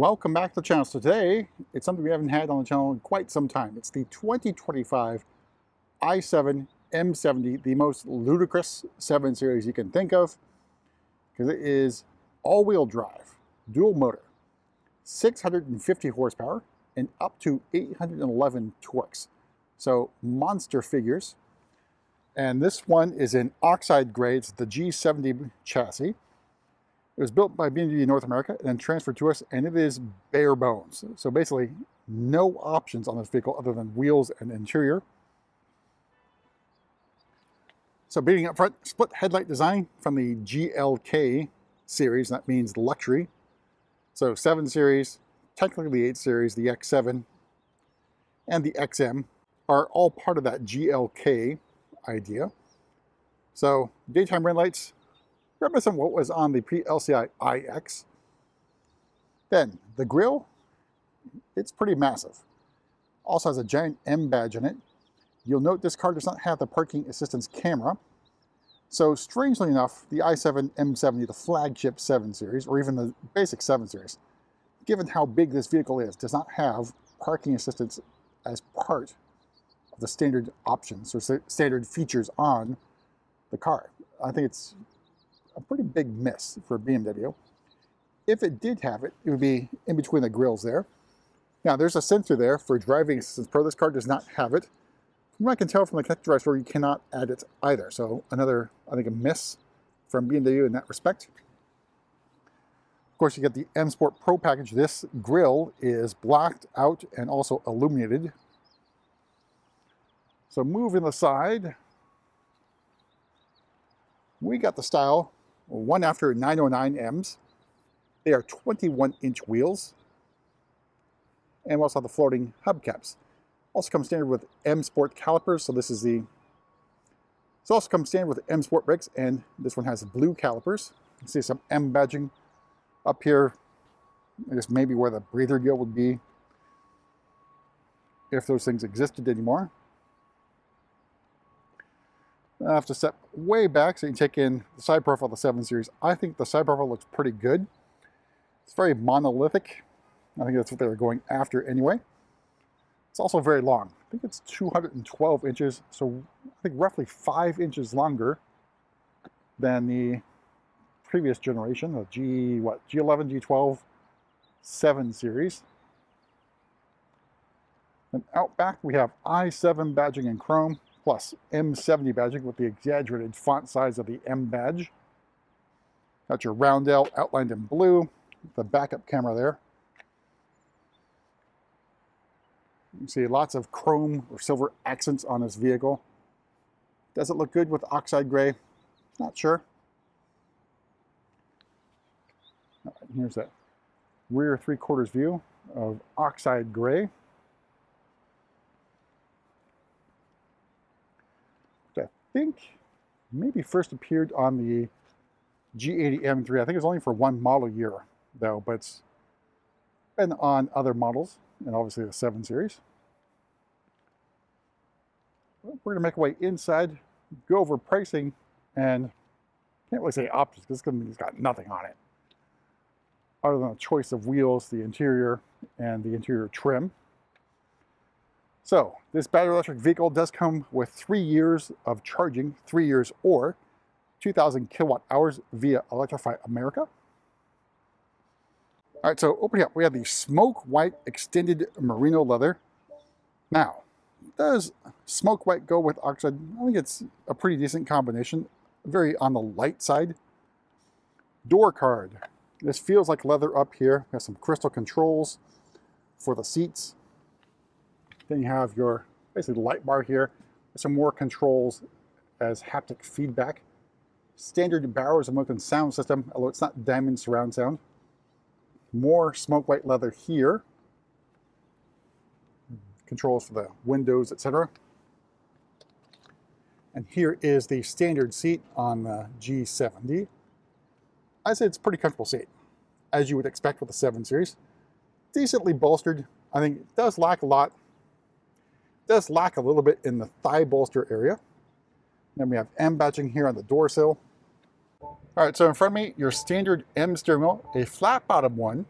Welcome back to the channel. So today, it's something we haven't had on the channel in quite some time. It's the 2025 i7 M70, the most ludicrous 7 Series you can think of, because it is all-wheel drive, dual motor, 650 horsepower, and up to 811 torques. So monster figures. And this one is in Oxide gray. It's the G70 chassis. It was built by BMW North America and then transferred to us, and it is bare bones. So basically, no options on this vehicle other than wheels and interior. So beginning up front, split headlight design from the GLK series. That means luxury. So 7 Series, technically the 8 Series, the X7, and the XM are all part of that GLK idea. So daytime red lights, reminiscent of what was on the pre-LCI iX. Then the grille, it's pretty massive. Also has a giant M badge in it. You'll note this car does not have the parking assistance camera. So strangely enough, the i7 M70, the flagship 7 Series, or even the basic 7 Series, given how big this vehicle is, does not have parking assistance as part of the standard options or standard features on the car. I think it's a pretty big miss for BMW. If it did have it, it would be in between the grills there. Now there's a sensor there for driving assistance pro. This car does not have it. From what I can tell from the connected drive store, you cannot add it either. So another, I think, a miss from BMW in that respect. Of course, you get the M Sport Pro package. This grille is blacked out and also illuminated. So moving aside, we got the style one after 909Ms. They are 21-inch wheels. And we also have the floating hubcaps. Also comes standard with M Sport calipers. So this is the, it's also comes standard with M Sport brakes, and this one has blue calipers. You can see some M badging up here. I guess maybe where the breather gear would be, if those things existed anymore. I have to step way back so you can take in the side profile of the 7 Series. I think the side profile looks pretty good. It's very monolithic. I think that's what they were going after anyway. It's also very long. I think it's 212 inches, so I think roughly 5 inches longer than the previous generation, the G11, G12, 7 Series. And out back we have i7 badging in chrome, plus M70 badging with the exaggerated font size of the M badge. Got your roundel outlined in blue, the backup camera there. You can see lots of chrome or silver accents on this vehicle. Does it look good with Oxide gray? Not sure. All right, here's that rear 3/4 view of Oxide gray. I think maybe first appeared on the G80 M3. I think it was only for one model year though, but it's been on other models and obviously the 7 Series. Well, we're gonna make our way inside, go over pricing, and can't really say options because it's got nothing on it other than a choice of wheels, the interior, and the interior trim. So this battery electric vehicle does come with 3 years of charging, 3 years or 2,000 kilowatt hours via Electrify America. All right, so opening up, we have the smoke white extended merino leather. Now, does smoke white go with Oxide? I think it's a pretty decent combination, very on the light side. Door card. This feels like leather up here. Has some crystal controls for the seats. Then you have your basically light bar here, some more controls as haptic feedback. Standard Bowers & Wilkins sound system, although it's not diamond surround sound. More smoke white leather here. Controls for the windows, etc. And here is the standard seat on the G70. I'd say it's a pretty comfortable seat, as you would expect with the 7 Series. Decently bolstered. I think it does lack a lot. Does lack a little bit in the thigh bolster area. Then we have M badging here on the door sill. All right, so in front of me, your standard M steering wheel, a flat bottom one.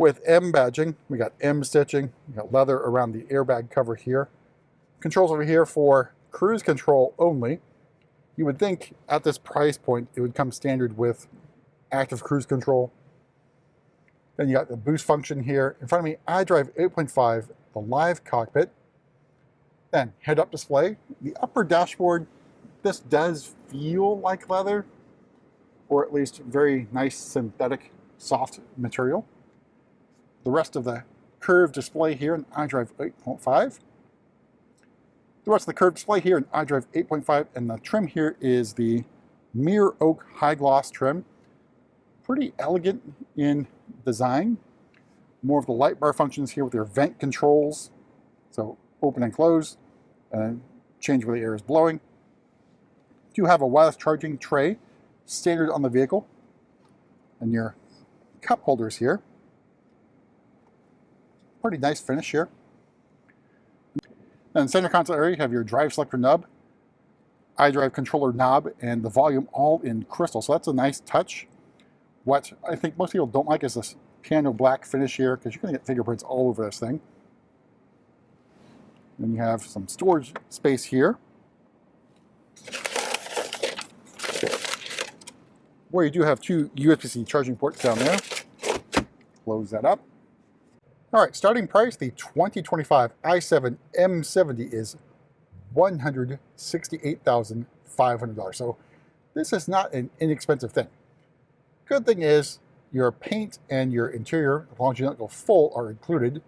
with M badging. We got M stitching, we got leather around the airbag cover here. Controls over here for cruise control only. You would think at this price point it would come standard with active cruise control. Then you got the boost function here. In front of me, iDrive 8.5, the live cockpit. Then head-up display. The upper dashboard, this does feel like leather, or at least very nice synthetic soft material. The rest of the curved display here in iDrive 8.5. The rest of the curved display here in iDrive 8.5, and the trim here is the mirror oak high gloss trim. Pretty elegant in design. More of the light bar functions here with your vent controls. So open and close, and change where the air is blowing. You have a wireless charging tray, standard on the vehicle, and your cup holders here. Pretty nice finish here. And in the center console area, you have your drive selector nub, iDrive controller knob, and the volume all in crystal. So that's a nice touch. What I think most people don't like is this piano black finish here, because you're going to get fingerprints all over this thing. Then you have some storage space here, where you do have two USB-C charging ports down there. Close that up. All right, starting price, the 2025 i7 M70 is $168,500. So this is not an inexpensive thing. Good thing is your paint and your interior, as long as you don't go full, are included.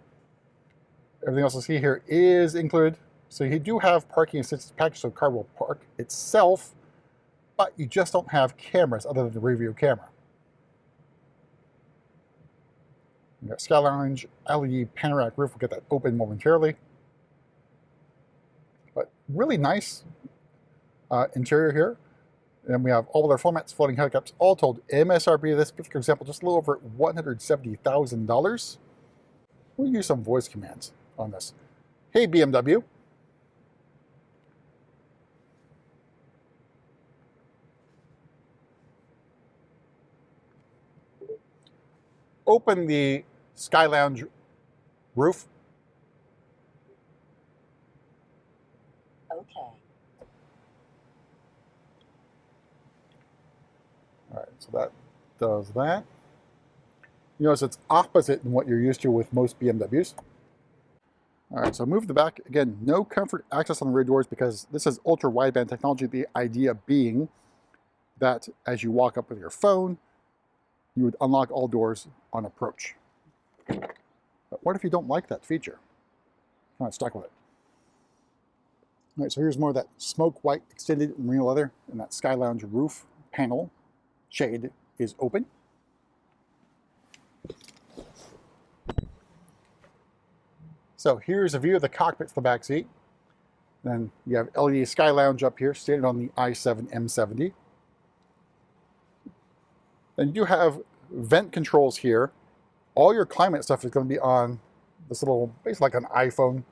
Everything else you see here is included. So you do have parking assistance package, so car will park itself, but you just don't have cameras other than the rear view camera. You got Sky Lounge, LED panoramic roof. We'll get that open momentarily. But really nice interior here. And we have all of our floor mats, floating helicopters, all told MSRP of this particular example, just a little over $170,000. We'll use some voice commands on this. Hey, BMW. Open the Sky Lounge roof. Okay. All right, so that does that. You notice it's opposite in what you're used to with most BMWs. All right, so move the back. Again, no comfort access on the rear doors because this is ultra wideband technology. The idea being that as you walk up with your phone, you would unlock all doors on approach. But what if you don't like that feature? Kind of stuck with it. All right, so here's more of that smoke white extended merino leather, and that Sky Lounge roof panel shade is open. So here's a view of the cockpit to the back seat. Then you have LED Sky Lounge up here, standard on the i7 M70. Then you do have vent controls here. All your climate stuff is going to be on this little, basically like an iPhone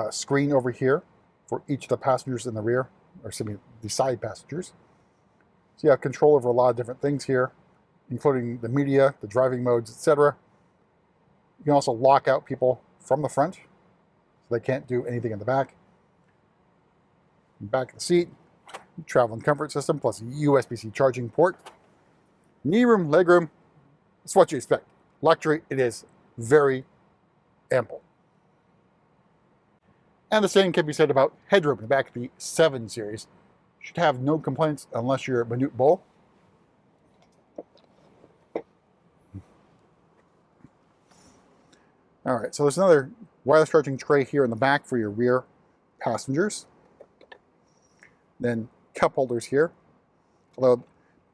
screen over here for each of the passengers in the rear, or excuse me, the side passengers. So you have control over a lot of different things here, including the media, the driving modes, etc. You can also lock out people from the front, so they can't do anything in the back. Back of the seat, travel and comfort system, plus a USB-C charging port. Knee room, leg room, it's what you expect. Luxury, it is very ample. And the same can be said about headroom in the back of the 7 Series. Should have no complaints unless you're a minute bull. All right, so there's another wireless charging tray here in the back for your rear passengers. Then cup holders here. Although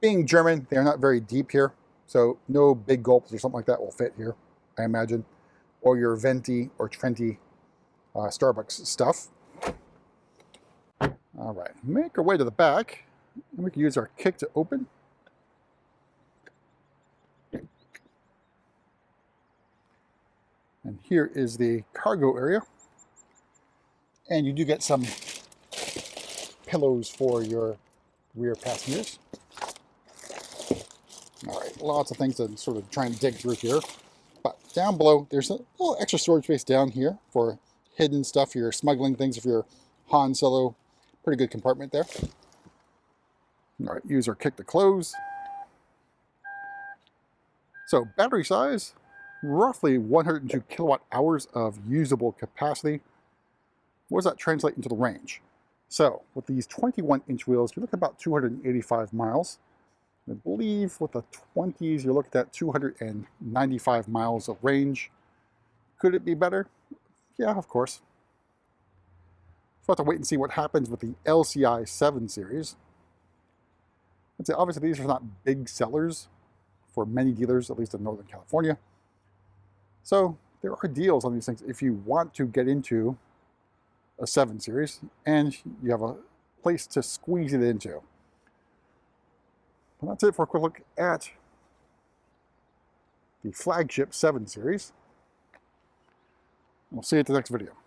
being German, they're not very deep here, so no big gulps or something like that will fit here, I imagine. Or your venti or Trenti Starbucks stuff. All right, make our way to the back, and we can use our kick to open. And here is the cargo area. And you do get some pillows for your rear passengers. All right, lots of things to sort of try and dig through here, but down below, there's a little extra storage space down here for hidden stuff. You're smuggling things if you're Han Solo. Pretty good compartment there. All right, use our kick to close. So battery size, roughly 102 kilowatt hours of usable capacity. What does that translate into the range? So with these 21-inch wheels, you're looking at about 285 miles. I believe with the 20s, you're looking at 295 miles of range. Could it be better? Yeah, of course. We'll have to wait and see what happens with the LCI 7 series. I'd say obviously these are not big sellers for many dealers, at least in Northern California. So there are deals on these things if you want to get into a 7 series and you have a place to squeeze it into. And that's it for a quick look at the flagship 7 series. We'll see you at the next video.